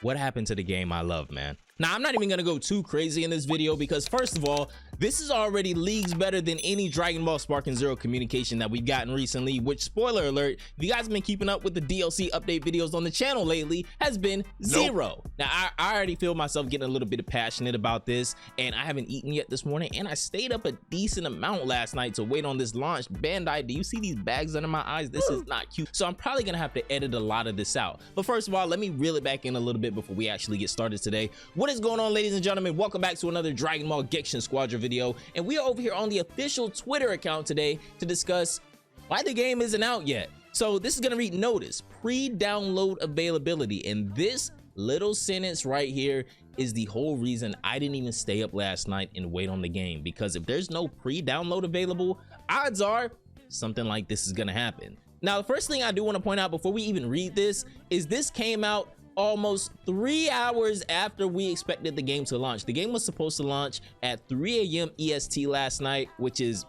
What happened to the game I love, man? Now, I'm not even gonna go too crazy in this video because first of all, this is already leagues better than any Dragon Ball Sparking Zero communication that we've gotten recently, which, spoiler alert, if you guys have been keeping up with the DLC update videos on the channel lately, has been zero. Now, I already feel myself getting a little bit passionate about this, and I haven't eaten yet this morning, and I stayed up a decent amount last night to wait on this launch. Bandai, do you see these bags under my eyes? This is not cute. So I'm probably gonna have to edit a lot of this out. But first of all, let me reel it back in a little bit before we actually get started today. What is going on, ladies and gentlemen? Welcome back to another Dragon Ball Genshin Squadron video, and we are over here on the official Twitter account today to discuss why the game isn't out yet. So this is gonna read notice, pre-download availability, and this little sentence right here is the whole reason I didn't even stay up last night and wait on the game, because if there's no pre-download available, odds are something like this is gonna happen. Now, the first thing I do want to point out before we even read this is this came out almost 3 hours after we expected the game to launch. The game was supposed to launch at 3 a.m. EST last night, which is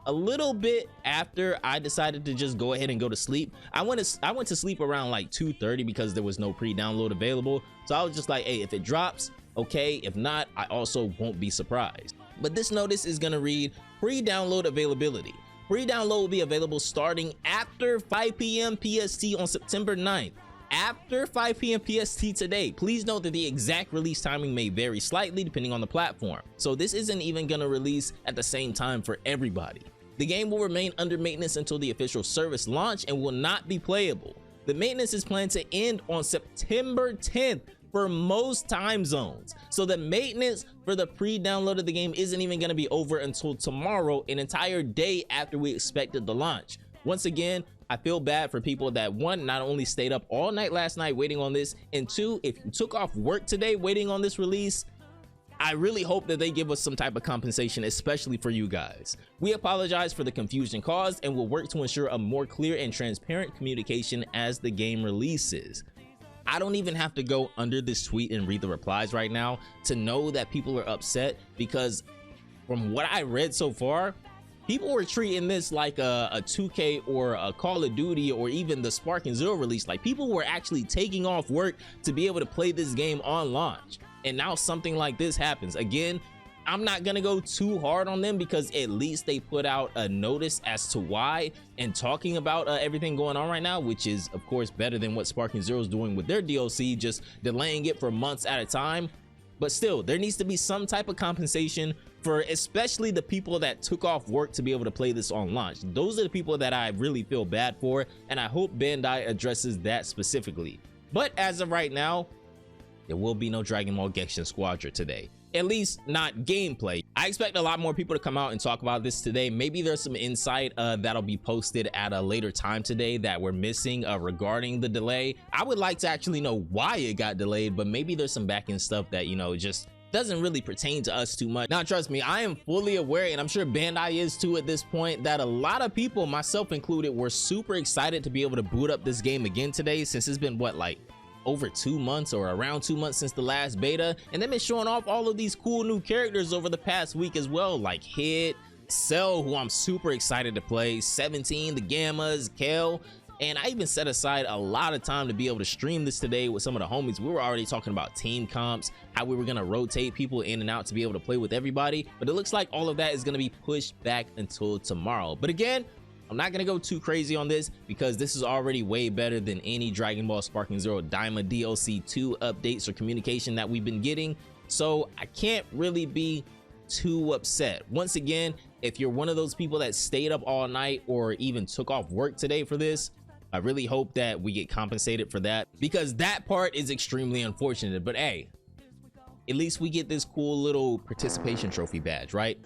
a little bit after I decided to just go ahead and go to sleep. I went to sleep around like 2:30 because there was no pre-download available. So I was just like, hey, if it drops, okay. If not, I also won't be surprised. But this notice is gonna read pre-download availability. Pre-download will be available starting after 5 p.m. PST on September 9th. After 5 p.m. PST today. Please note that the exact release timing may vary slightly depending on the platform. So this isn't even gonna release at the same time for everybody. The game will remain under maintenance until the official service launch and will not be playable. The maintenance is planned to end on September 10th for most time zones. So the maintenance for the pre-download of the game isn't even gonna be over until tomorrow, an entire day after we expected the launch. Once again, I feel bad for people that, one, not only stayed up all night last night waiting on this, and two, if you took off work today waiting on this release, I really hope that they give us some type of compensation, especially for you guys. We apologize for the confusion caused and will work to ensure a more clear and transparent communication as the game releases. I don't even have to go under this tweet and read the replies right now to know that people are upset, because from what I read so far, people were treating this like a 2K or a Call of Duty or even the Sparking Zero release. Like, people were actually taking off work to be able to play this game on launch. And now something like this happens. Again, I'm not gonna go too hard on them because at least they put out a notice as to why and talking about everything going on right now, which is of course better than what Sparking Zero is doing with their DLC, just delaying it for months at a time. But still, there needs to be some type of compensation for especially the people that took off work to be able to play this on launch. Those are the people that I really feel bad for, and I hope Bandai addresses that specifically. But as of right now, there will be no Dragon Ball Genshin Squadron today. At least not gameplay. I expect a lot more people to come out and talk about this today. Maybe there's some insight that'll be posted at a later time today that we're missing regarding the delay. I would like to actually know why it got delayed, but maybe there's some back-end stuff that, you know, just doesn't really pertain to us too much. Now, trust me, I am fully aware, and I'm sure Bandai is too at this point, that a lot of people, myself included, were super excited to be able to boot up this game again today, since it's been what, like over 2 months or around 2 months since the last beta, and they've been showing off all of these cool new characters over the past week as well, like Hit, Cell, who I'm super excited to play, 17, the Gammas, Kale. And I even set aside a lot of time to be able to stream this today with some of the homies. We were already talking about team comps, how we were gonna rotate people in and out to be able to play with everybody, but it looks like all of that is gonna be pushed back until tomorrow. But again, I'm not gonna go too crazy on this because this is already way better than any Dragon Ball Sparking Zero Daima DLC 2 updates or communication that we've been getting. So I can't really be too upset. Once again, if you're one of those people that stayed up all night or even took off work today for this, I really hope that we get compensated for that, because that part is extremely unfortunate. But hey, at least we get this cool little participation trophy badge, right?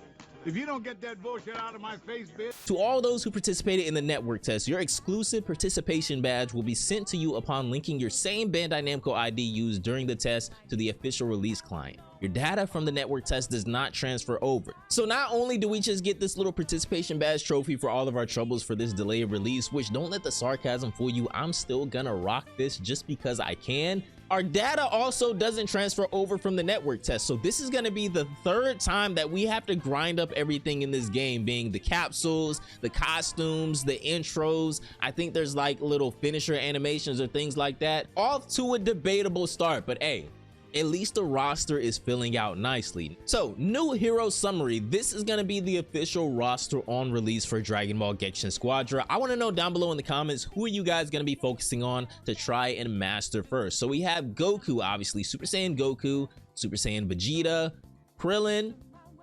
If you don't get that bullshit out of my face, bitch. To all those who participated in the network test, your exclusive participation badge will be sent to you upon linking your same Bandai Namco ID used during the test to the official release client. your data from the network test does not transfer over. So not only do we just get this little participation badge trophy for all of our troubles for this delay of release, which don't let the sarcasm fool you, I'm still gonna rock this just because I can. Our data also doesn't transfer over from the network test. So this is going to be the third time that we have to grind up everything in this game, being the capsules, the costumes, the intros. I think there's like little finisher animations or things like that. Off to a debatable start, but hey, at least the roster is filling out nicely. So, new hero summary. This is going to be the official roster on release for Dragon Ball Genshin Squadra. I want to know down below in the comments, who are you guys going to be focusing on to try and master first? So we have Goku, obviously, Super Saiyan Goku, Super Saiyan Vegeta, Krillin,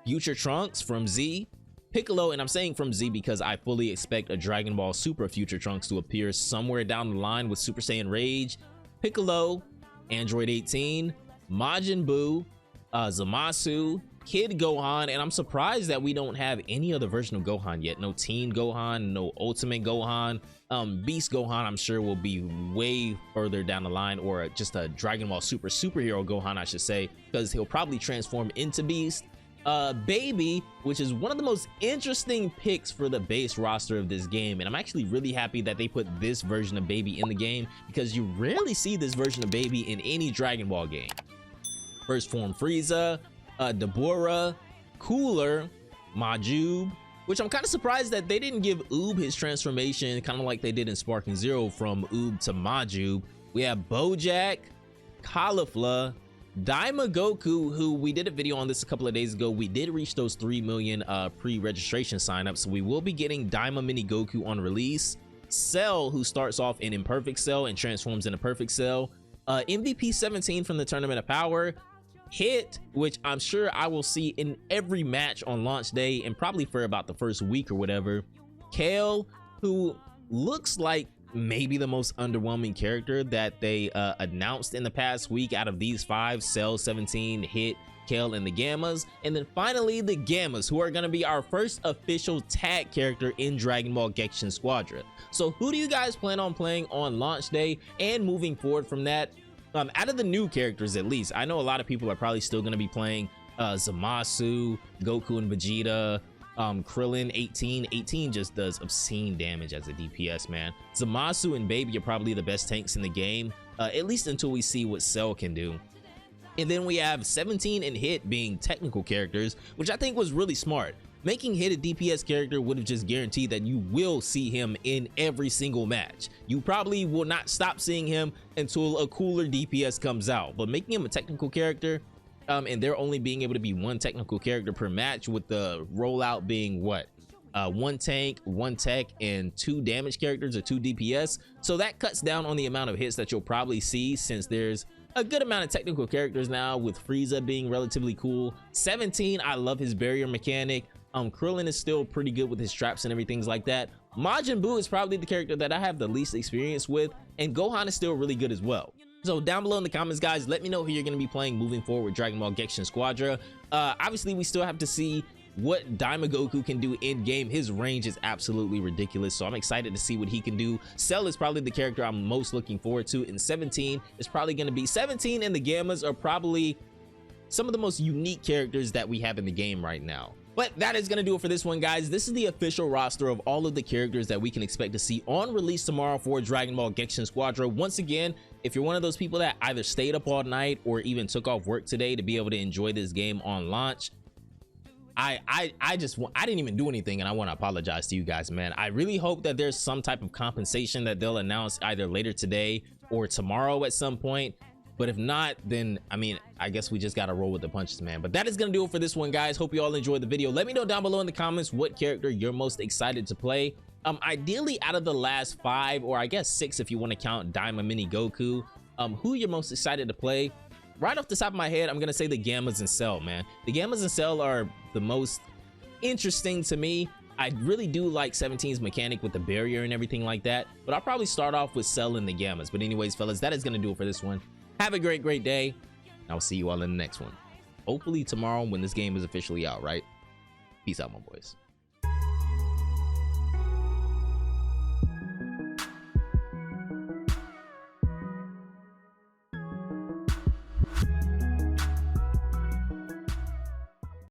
Future Trunks from Z, Piccolo, and I'm saying from Z because I fully expect a Dragon Ball Super Future Trunks to appear somewhere down the line with Super Saiyan Rage, Piccolo, Android 18, Majin Buu, Zamasu, Kid Gohan, and I'm surprised that we don't have any other version of Gohan yet. No Teen Gohan, no Ultimate Gohan. Beast Gohan I'm sure will be way further down the line, or just a Dragon Ball superhero Gohan I should say, because he'll probably transform into Beast. Baby, which is one of the most interesting picks for the base roster of this game, and I'm actually really happy that they put this version of Baby in the game because you rarely see this version of Baby in any Dragon Ball game. First form Frieza, Deborah, Cooler, Majub, which I'm kind of surprised that they didn't give Oob his transformation, kind of like they did in Sparking Zero from Oob to Majub. We have Bojack, Caulifla, Daima Goku, who we did a video on this a couple of days ago. We did reach those 3 million pre-registration signups, so we will be getting Daima Mini Goku on release. Cell, who starts off in Imperfect Cell and transforms into Perfect Cell. MVP 17 from the Tournament of Power. Hit, which I'm sure I will see in every match on launch day and probably for about the first week or whatever. Kale, who looks like maybe the most underwhelming character that they announced in the past week out of these 5: Cell, 17, Hit, Kale, and the Gammas. And then finally the Gammas, who are going to be our first official tag character in Dragon Ball Genshin Squadra. So who do you guys plan on playing on launch day and moving forward from that? Out of the new characters, at least, I know a lot of people are probably still going to be playing Zamasu, Goku and Vegeta, Krillin. 18 just does obscene damage as a DPS, man. Zamasu and Baby are probably the best tanks in the game, at least until we see what Cell can do. And then we have 17 and Hit being technical characters, which I think was really smart. Making Hit a DPS character would have just guaranteed that you will see him in every single match. You probably will not stop seeing him until a cooler DPS comes out, but making him a technical character, and there only being able to be 1 technical character per match, with the rollout being what, 1 tank, 1 tech, and 2 damage characters or 2 DPS. So that cuts down on the amount of hits that you'll probably see, since there's a good amount of technical characters now, with Frieza being relatively cool. 17, I love his barrier mechanic. Krillin is still pretty good with his traps and everything like that. Majin Buu is probably the character that I have the least experience with, and Gohan is still really good as well. So down below in the comments, guys, let me know who you're going to be playing moving forward with Dragon Ball Genshin Squadra. Obviously, we still have to see what Daima Goku can do in game. His range is absolutely ridiculous, so I'm excited to see what he can do. Cell is probably the character I'm most looking forward to, and 17 is probably going to be 17, and the Gammas are probably some of the most unique characters that we have in the game right now. But that is going to do it for this one, guys. This is the official roster of all of the characters that we can expect to see on release tomorrow for Dragon Ball Genshin Squadra. Once again, if you're one of those people that either stayed up all night or even took off work today to be able to enjoy this game on launch, I didn't even do anything, and I want to apologize to you guys, man. I really hope that there's some type of compensation that they'll announce either later today or tomorrow at some point. But if not, then I mean, I guess we just gotta roll with the punches, man. But that is gonna do it for this one, guys. Hope you all enjoyed the video. Let me know down below in the comments what character you're most excited to play. Ideally out of the last 5, or I guess 6 if you want to count Daima Mini Goku, who you're most excited to play. Right off the top of my head, I'm gonna say the Gammas and Cell, man. The Gammas and Cell are the most interesting to me. I really do like 17's mechanic with the barrier and everything like that, but I'll probably start off with Cell and the Gammas. But anyways, fellas, that is gonna do it for this one. Have a great day. I'll see you all in the next one. Hopefully tomorrow when this game is officially out, right? Peace out, my boys.